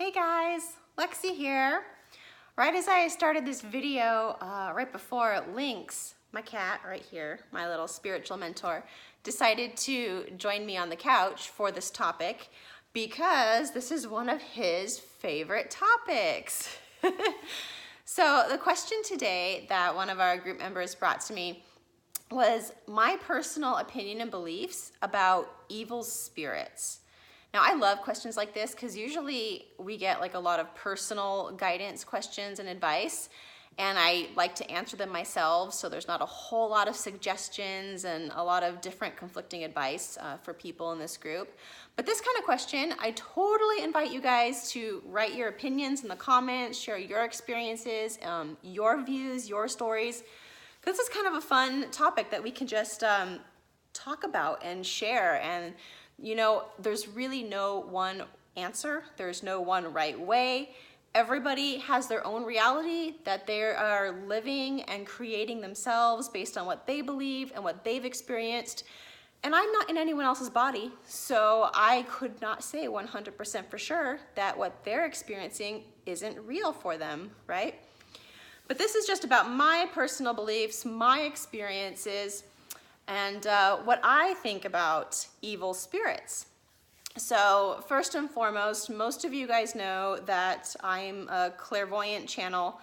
Hey guys, Lexi here. Right as I started this video, right before Lynx, my cat right here, my little spiritual mentor, decided to join me on the couch for this topic because this is one of his favorite topics. So the question today that one of our group members brought to me was my personal opinion and beliefs about evil spirits. Now, I love questions like this because usually we get like a lot of personal guidance questions and advice, and I like to answer them myself, so there's not a whole lot of suggestions and a lot of different conflicting advice for people in this group. But this kind of question, I totally invite you guys to write your opinions in the comments, share your experiences, your views, your stories. This is kind of a fun topic that we can just talk about and share. And you know, there's really no one answer. There's no one right way. Everybody has their own reality that they are living and creating themselves based on what they believe and what they've experienced. And I'm not in anyone else's body, so I could not say 100% for sure that what they're experiencing isn't real for them, right? But this is just about my personal beliefs, my experiences, and what I think about evil spirits. So first and foremost, most of you guys know that I'm a clairvoyant channel.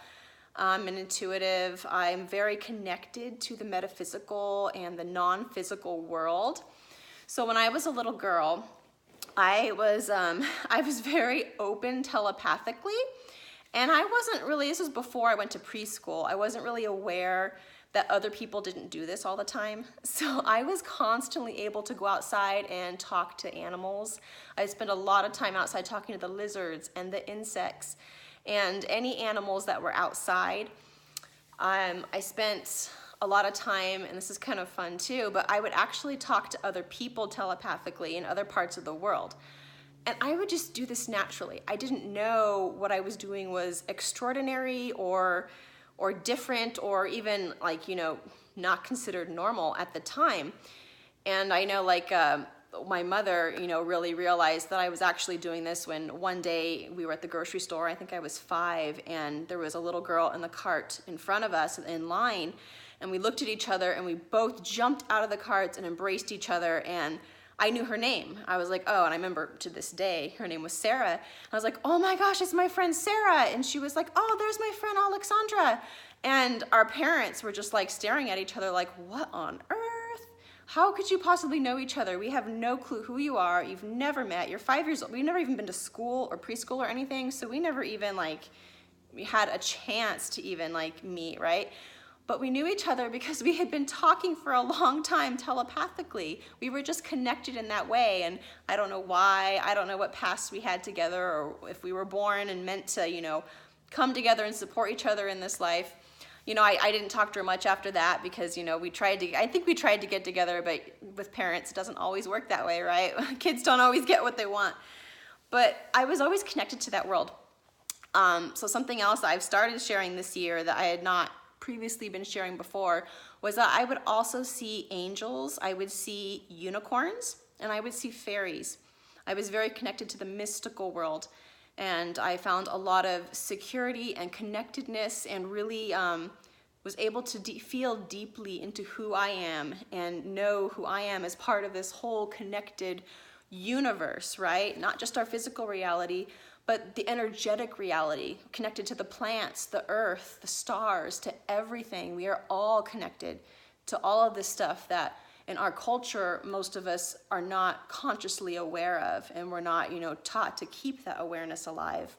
I'm an intuitive. I'm very connected to the metaphysical and the non-physical world. So when I was a little girl, I was very open telepathically, and I wasn't really, this was before I went to preschool, I wasn't really aware that other people didn't do this all the time. So I was constantly able to go outside and talk to animals. I spent a lot of time outside talking to the lizards and the insects and any animals that were outside. I spent a lot of time, and this is kind of fun too, but I would actually talk to other people telepathically in other parts of the world. And I would just do this naturally. I didn't know what I was doing was extraordinary or different, or even like, you know, not considered normal at the time. And I know like my mother, you know, really realized that I was actually doing this when one day we were at the grocery store. I think I was 5, and there was a little girl in the cart in front of us in line, and we looked at each other and we both jumped out of the carts and embraced each other, and I knew her name. I was like, oh, and I remember to this day, her name was Sarah. I was like, oh my gosh, it's my friend Sarah. And she was like, oh, there's my friend Alexandra. And our parents were just like staring at each other like, what on earth? How could you possibly know each other? We have no clue who you are. You've never met. You're 5 years old. We've never even been to school or preschool or anything. So we never even we had a chance to even meet, right? But we knew each other because we had been talking for a long time telepathically. We were just connected in that way, and I don't know why. I don't know what past we had together, or if we were born and meant to, you know, come together and support each other in this life. You know, I didn't talk to her much after that because, you know, I think we tried to get together, but with parents, it doesn't always work that way, right? Kids don't always get what they want. But I was always connected to that world. So something else I've started sharing this year that I had not previously been sharing before was that I would also see angels, I would see unicorns, and I would see fairies. I was very connected to the mystical world, and I found a lot of security and connectedness, and really was able to feel deeply into who I am and know who I am as part of this whole connected universe, right? Not just our physical reality, but the energetic reality, connected to the plants, the earth, the stars, to everything. We are all connected to all of this stuff that in our culture, most of us are not consciously aware of, and we're not, you know, taught to keep that awareness alive.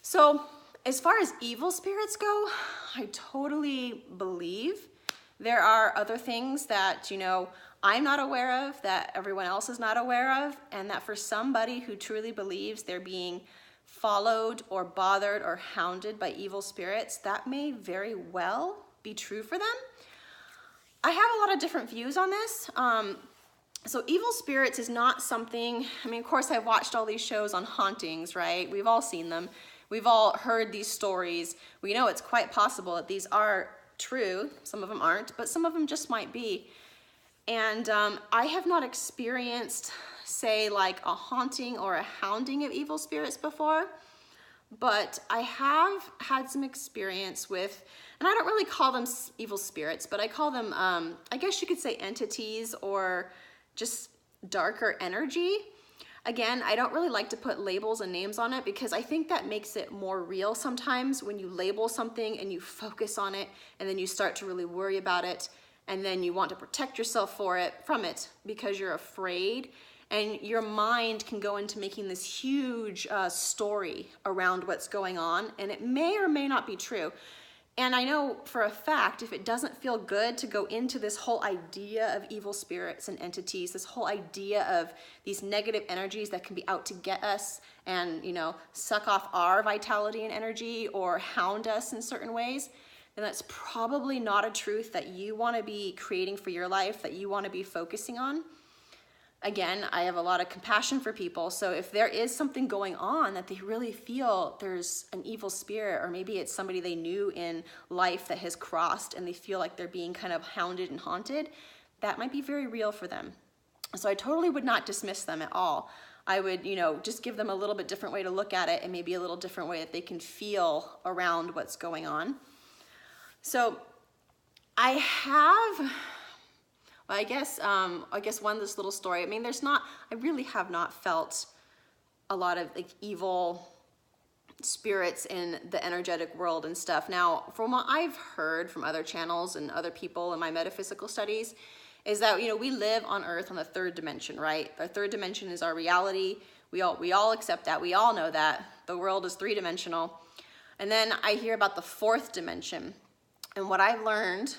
So as far as evil spirits go, I totally believe there are other things that, you know, I'm not aware of, that everyone else is not aware of, and that for somebody who truly believes they're being followed or bothered or hounded by evil spirits, that may very well be true for them. I have a lot of different views on this. So evil spirits is not something, I mean, of course I've watched all these shows on hauntings, right? We've all seen them. We've all heard these stories. We know it's quite possible that these are true. Some of them aren't, but some of them just might be. And I have not experienced say like a haunting or a hounding of evil spirits before, but I have had some experience with, and I don't really call them evil spirits, but I call them, I guess you could say entities or just darker energy. Again, I don't really like to put labels and names on it because I think that makes it more real sometimes when you label something and you focus on it and then you start to really worry about it and then you want to protect yourself from it because you're afraid, and your mind can go into making this huge story around what's going on, and it may or may not be true. And I know for a fact, if it doesn't feel good to go into this whole idea of evil spirits and entities, this whole idea of these negative energies that can be out to get us and, you know, suck off our vitality and energy or hound us in certain ways, then that's probably not a truth that you want to be creating for your life, that you want to be focusing on. Again, I have a lot of compassion for people, so if there is something going on that they really feel there's an evil spirit, or maybe it's somebody they knew in life that has crossed and they feel like they're being kind of hounded and haunted, that might be very real for them. So I totally would not dismiss them at all. I would, you know, just give them a little bit different way to look at it and maybe a little different way that they can feel around what's going on. So I have... I guess one this little story. I mean, I really have not felt a lot of like evil spirits in the energetic world and stuff. Now, from what I've heard from other channels and other people in my metaphysical studies, is that, you know, we live on Earth on the third dimension, right? Our third dimension is our reality. We all accept that. We all know that the world is three-dimensional. And then I hear about the fourth dimension, and what I've learned,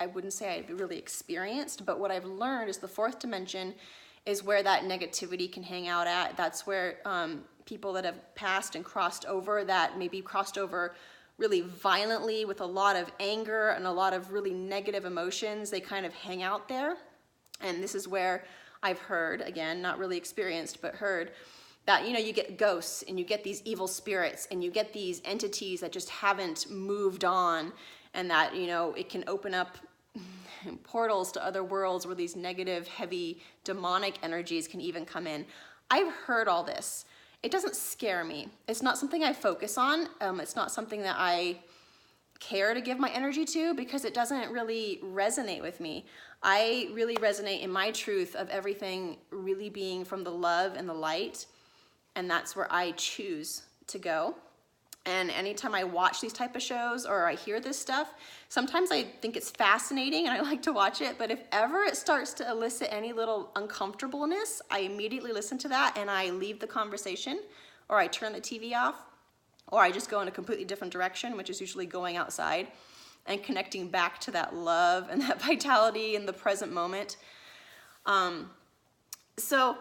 I wouldn't say I've really experienced, but what I've learned is the fourth dimension is where that negativity can hang out at. That's where people that have passed and crossed over, that maybe crossed over really violently with a lot of anger and a lot of really negative emotions, they kind of hang out there. And this is where I've heard, again, not really experienced, but heard, that, you know, you get ghosts and you get these evil spirits and you get these entities that just haven't moved on, and that, you know, it can open up portals to other worlds where these negative, heavy, demonic energies can even come in. I've heard all this. It doesn't scare me. It's not something I focus on. It's not something that I care to give my energy to because it doesn't really resonate with me. I really resonate in my truth of everything really being from the love and the light, and that's where I choose to go. And anytime I watch these type of shows or I hear this stuff, sometimes I think it's fascinating and I like to watch it, but if ever it starts to elicit any little uncomfortableness, I immediately listen to that and I leave the conversation, or I turn the TV off, or I just go in a completely different direction, which is usually going outside and connecting back to that love and that vitality in the present moment. So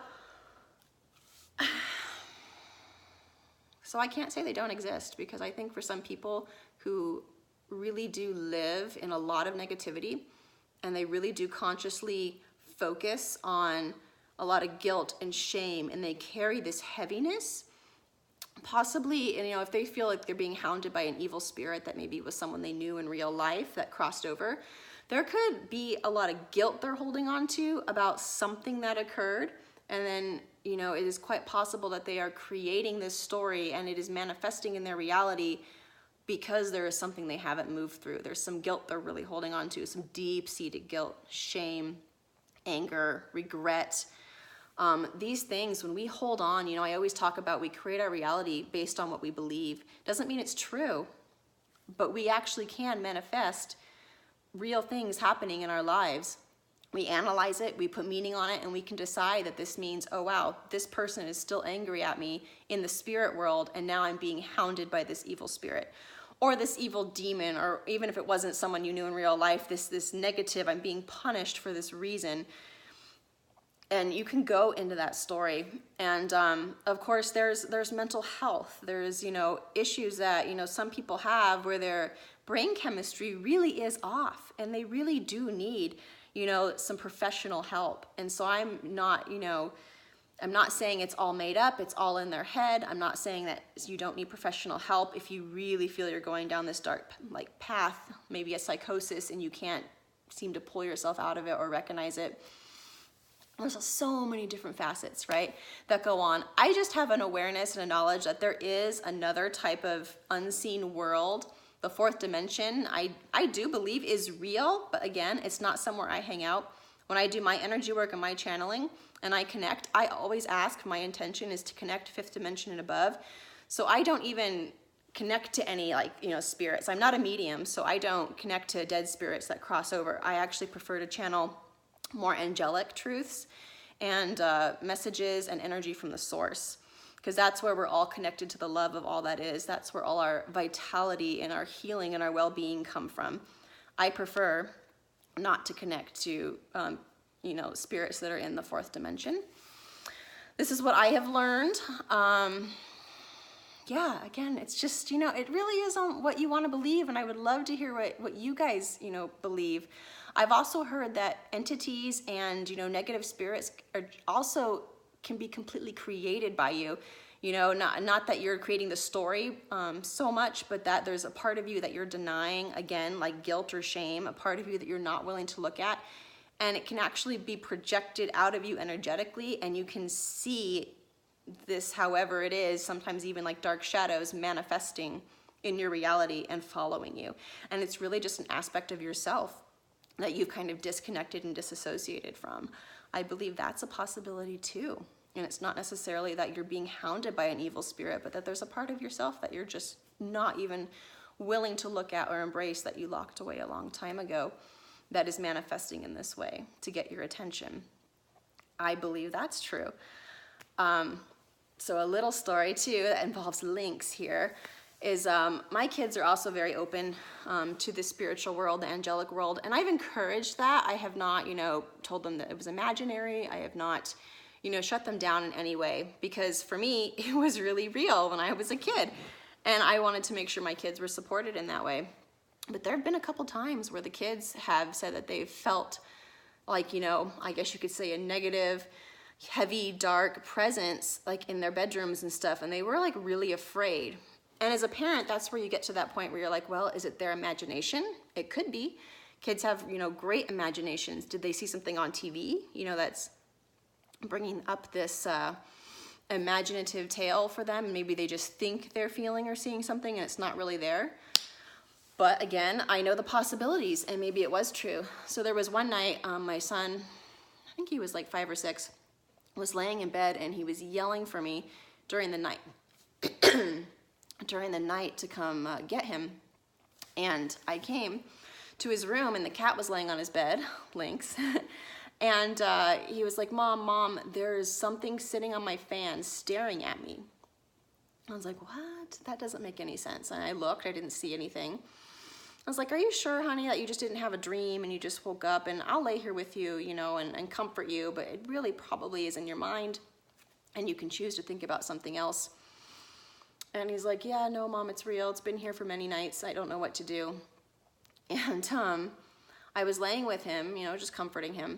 I can't say they don't exist, because I think for some people who really do live in a lot of negativity and they really do consciously focus on a lot of guilt and shame and they carry this heaviness, possibly, you know, if they feel like they're being hounded by an evil spirit that maybe was someone they knew in real life that crossed over, there could be a lot of guilt they're holding on to about something that occurred. And then, you know, it is quite possible that they are creating this story and it is manifesting in their reality because there is something they haven't moved through. There's some guilt they're really holding on to, some deep-seated guilt, shame, anger, regret. These things, when we hold on, you know, I always talk about we create our reality based on what we believe. Doesn't mean it's true, but we actually can manifest real things happening in our lives. We analyze it, we put meaning on it, and we can decide that this means, oh wow, this person is still angry at me in the spirit world, and now I'm being hounded by this evil spirit. Or this evil demon, or even if it wasn't someone you knew in real life, this negative, I'm being punished for this reason. And you can go into that story. And of course, there's mental health. There's, you know, issues that, you know, some people have where their brain chemistry really is off, and they really do need, you know, some professional help. And so I'm not, you know, I'm not saying it's all made up, it's all in their head. I'm not saying that you don't need professional help if you really feel you're going down this dark like path, maybe a psychosis, and you can't seem to pull yourself out of it or recognize it. There's so many different facets, right, that go on. I just have an awareness and a knowledge that there is another type of unseen world. The fourth dimension, I do believe is real, but again, it's not somewhere I hang out. When I do my energy work and my channeling and I connect, I always ask, my intention is to connect fifth dimension and above. So I don't even connect to any spirits. I'm not a medium, so I don't connect to dead spirits that cross over. I actually prefer to channel more angelic truths and messages and energy from the source, because that's where we're all connected to the love of all that is. That's where all our vitality and our healing and our well-being come from. I prefer not to connect to spirits that are in the fourth dimension. This is what I have learned. Yeah, again, it's just, it really is on what you want to believe, and I would love to hear what you guys, believe. I've also heard that entities and, negative spirits are also can be completely created by you. Not that you're creating the story so much, but that there's a part of you that you're denying, again, like guilt or shame, a part of you that you're not willing to look at. And it can actually be projected out of you energetically, and you can see this, however it is, sometimes even like dark shadows manifesting in your reality and following you. And it's really just an aspect of yourself that you've kind of disconnected and disassociated from. I believe that's a possibility too. And it's not necessarily that you're being hounded by an evil spirit, but that there's a part of yourself that you're just not even willing to look at or embrace, that you locked away a long time ago, that is manifesting in this way to get your attention. I believe that's true. So a little story too that involves links here is my kids are also very open to the spiritual world, the angelic world, and I've encouraged that. I have not, told them that it was imaginary. I have not, shut them down in any way, because for me, it was really real when I was a kid, and I wanted to make sure my kids were supported in that way. But there have been a couple times where the kids have said that they've felt like, I guess you could say a negative, heavy, dark presence, like in their bedrooms and stuff, and they were like really afraid. And as a parent, that's where you get to that point where you're like, well, is it their imagination? It could be. Kids have, great imaginations. Did they see something on TV, that's bringing up this imaginative tale for them? Maybe they just think they're feeling or seeing something and it's not really there. But again, I know the possibilities, and maybe it was true. So there was one night, my son, I think he was like 5 or 6, was laying in bed, and he was yelling for me during the night. During the night to come get him. And I came to his room, and the cat was laying on his bed, Lynx, and he was like, Mom, there's something sitting on my fan staring at me. I was like, what? That doesn't make any sense. And I looked, I didn't see anything. I was like, are you sure, honey, that you just didn't have a dream and you just woke up, and I'll lay here with you, and comfort you, but it really probably is in your mind, and you can choose to think about something else. And he's like, yeah, no, Mom, it's real. It's been here for many nights. I don't know what to do. And I was laying with him, just comforting him.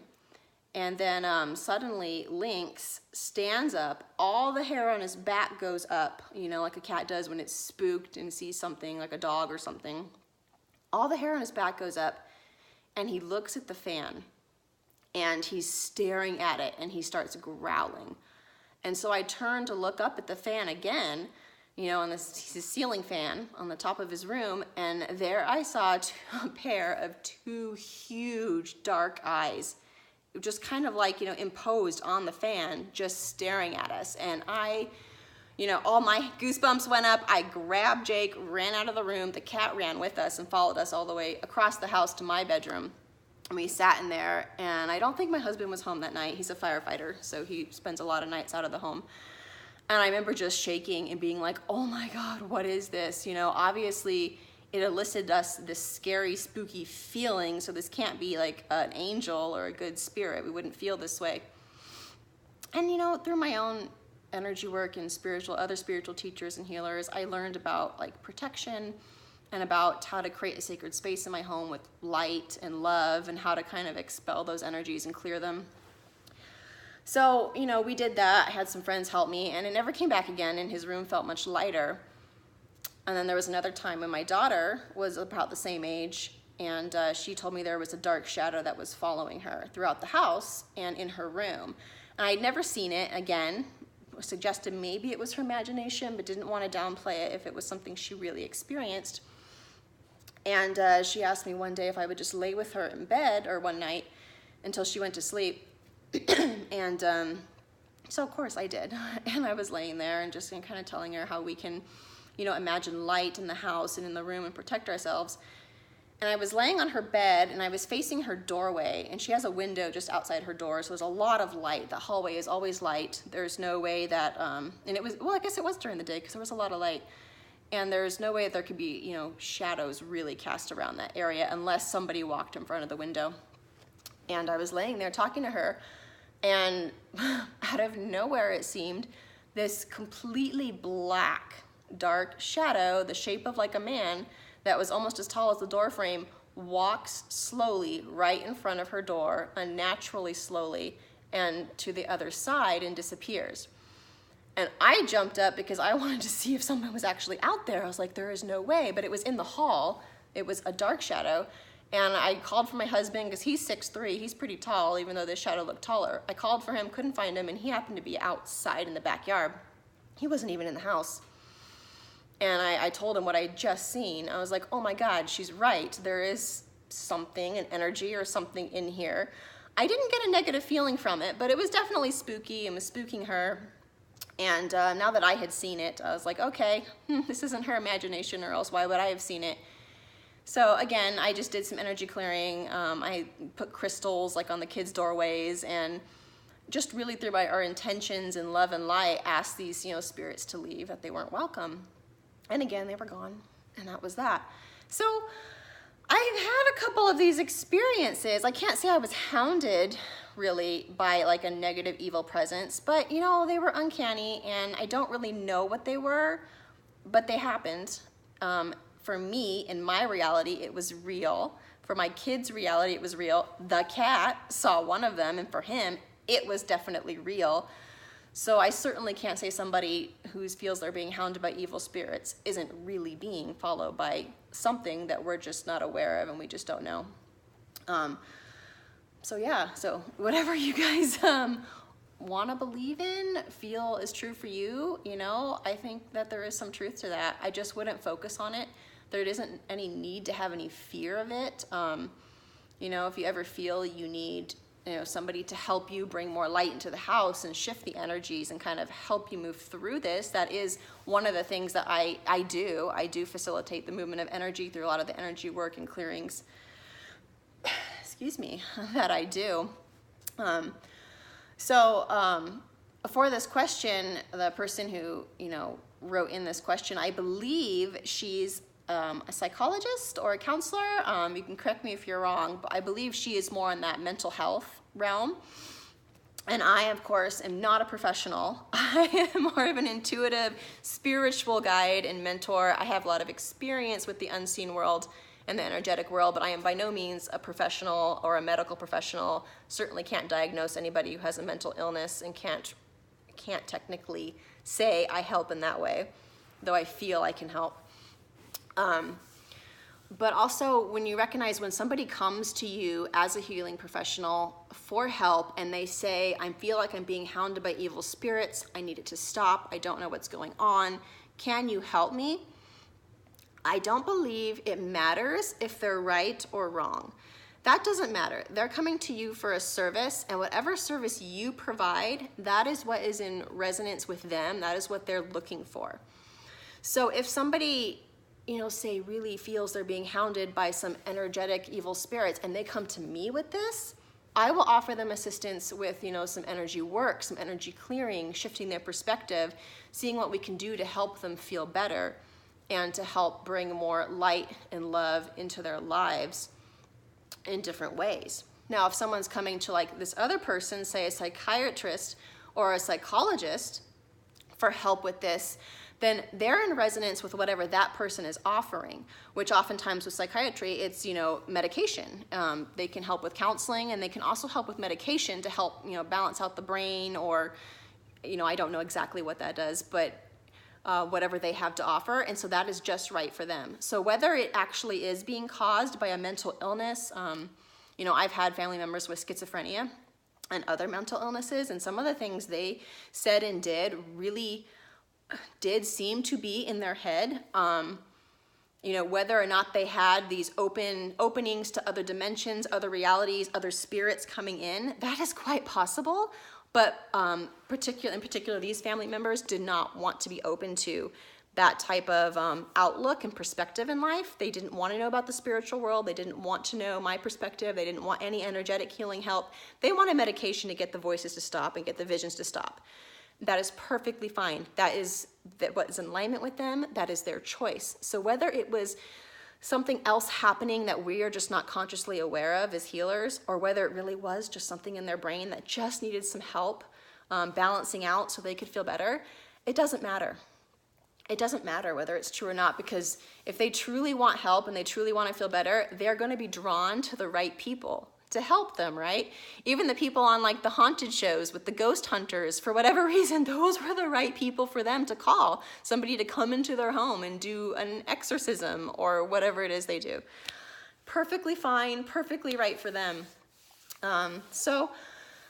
And then suddenly Lynx stands up. All the hair on his back goes up, like a cat does when it's spooked and sees something, like a dog or something. All the hair on his back goes up, and he looks at the fan, and he's staring at it, and he starts growling. And so I turned to look up at the fan again, on this ceiling fan on the top of his room, and there I saw a pair of 2 huge dark eyes, just kind of like, imposed on the fan, just staring at us. And all my goosebumps went up. I grabbed Jake, ran out of the room. The cat ran with us and followed us all the way across the house to my bedroom. And we sat in there, and I don't think my husband was home that night. He's a firefighter, so he spends a lot of nights out of the home. And I remember just shaking and being like, oh my God, what is this? Obviously it elicited us this scary, spooky feeling, so this can't be like an angel or a good spirit. We wouldn't feel this way. And through my own energy work and other spiritual teachers and healers, I learned about like protection and about how to create a sacred space in my home with light and love, and how to kind of expel those energies and clear them. So, we did that. I had some friends help me, and it never came back again, and his room felt much lighter. And then there was another time when my daughter was about the same age, and she told me there was a dark shadow that was following her throughout the house and in her room. And I'd never seen it. Again, suggested maybe it was her imagination, but didn't want to downplay it if it was something she really experienced. And she asked me one day if I would just lay with her in bed, or one night, until she went to sleep. And so of course I did. And I was laying there and just kind of telling her how we can, imagine light in the house and in the room and protect ourselves. And I was laying on her bed and I was facing her doorway, and she has a window just outside her door, so there's a lot of light. The hallway is always light. There's no way that, and it was, well, I guess it was during the day because there was a lot of light. And there's no way that there could be, shadows really cast around that area unless somebody walked in front of the window. And I was laying there talking to her, and out of nowhere, it seemed, this completely black, dark shadow, the shape of like a man, that was almost as tall as the door frame, walks slowly right in front of her door, unnaturally slowly, and to the other side, and disappears. And I jumped up because I wanted to see if someone was actually out there. I was like, there is no way. But it was in the hall. It was a dark shadow. And I called for my husband because he's 6'3". He's pretty tall, even though this shadow looked taller. I called for him, couldn't find him, and he happened to be outside in the backyard. He wasn't even in the house. And I told him what I had just seen. I was like, oh my God, she's right. There is something, an energy or something in here. I didn't get a negative feeling from it, but it was definitely spooky and was spooking her. And now that I had seen it, I was like, okay, this isn't her imagination, or else why would I have seen it? So again, I just did some energy clearing. I put crystals like on the kids' doorways, and just really through our intentions and love and light, asked these spirits to leave, that they weren't welcome. And again, they were gone, and that was that. So I've had a couple of these experiences. I can't say I was hounded really by like a negative evil presence, but they were uncanny, and I don't really know what they were, but they happened. For me, in my reality, it was real. For my kids' reality, it was real. The cat saw one of them, and for him, it was definitely real. So I certainly can't say somebody who feels they're being hounded by evil spirits isn't really being followed by something that we're just not aware of and we just don't know. So yeah, so whatever you guys want to believe in, feel is true for you, I think that there is some truth to that. I just wouldn't focus on it. There isn't any need to have any fear of it. If you ever feel you need somebody to help you bring more light into the house and shift the energies and kind of help you move through this, that is one of the things that I do. I do facilitate the movement of energy through a lot of the energy work and clearings, excuse me, that I do. For this question, the person who, wrote in this question, I believe she's a psychologist or a counselor. You can correct me if you're wrong, but I believe she is more in that mental health realm. And I, of course, am not a professional. I am more of an intuitive, spiritual guide and mentor. I have a lot of experience with the unseen world and the energetic world, but I am by no means a professional or a medical professional. Certainly can't diagnose anybody who has a mental illness, and can't technically say I help in that way, though I feel I can help. But also, when you recognize when somebody comes to you as a healing professional for help and they say, I feel like I'm being hounded by evil spirits, I need it to stop, I don't know what's going on, can you help me? I don't believe it matters if they're right or wrong. That doesn't matter. They're coming to you for a service, and whatever service you provide, that is what is in resonance with them. That is what they're looking for. So if somebody, say really feels they're being hounded by some energetic evil spirits and they come to me with this, I will offer them assistance with, some energy work, some energy clearing, shifting their perspective, seeing what we can do to help them feel better and to help bring more light and love into their lives in different ways. Now, if someone's coming to like this other person, say a psychiatrist or a psychologist for help with this, then they're in resonance with whatever that person is offering, which oftentimes with psychiatry, it's, medication. They can help with counseling, and they can also help with medication to help, balance out the brain, or, I don't know exactly what that does, but whatever they have to offer, and so that is just right for them. So whether it actually is being caused by a mental illness, you know, I've had family members with schizophrenia and other mental illnesses, and some of the things they said and did really did seem to be in their head. You know, whether or not they had these openings to other dimensions, other realities, other spirits coming in, that is quite possible. But in particular, these family members did not want to be open to that type of outlook and perspective in life. They didn't want to know about the spiritual world. They didn't want to know my perspective. They didn't want any energetic healing help. They wanted medication to get the voices to stop and get the visions to stop. That is perfectly fine. That is what is in alignment with them. That is their choice. So whether it was something else happening that we are just not consciously aware of as healers, or whether it really was just something in their brain that just needed some help balancing out so they could feel better, it doesn't matter. It doesn't matter whether it's true or not, because if they truly want help and they truly want to feel better, they're going to be drawn to the right people to help them, right? Even the people on like the haunted shows with the ghost hunters, for whatever reason, those were the right people for them to call, somebody to come into their home and do an exorcism or whatever it is they do. Perfectly fine, perfectly right for them. So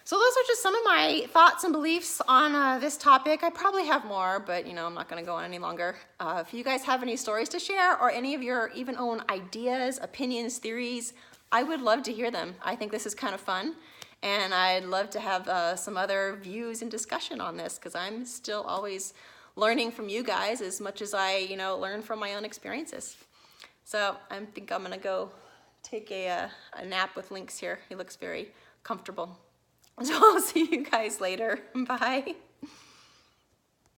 those are just some of my thoughts and beliefs on this topic. I probably have more, but you know, I'm not going to go on any longer. If you guys have any stories to share, or any of your even own ideas, opinions, theories, I would love to hear them. I think this is kind of fun, and I'd love to have some other views and discussion on this, because I'm still always learning from you guys as much as I, you know, learn from my own experiences. So I think I'm gonna go take a nap with Lynx here. He looks very comfortable. So I'll see you guys later. Bye.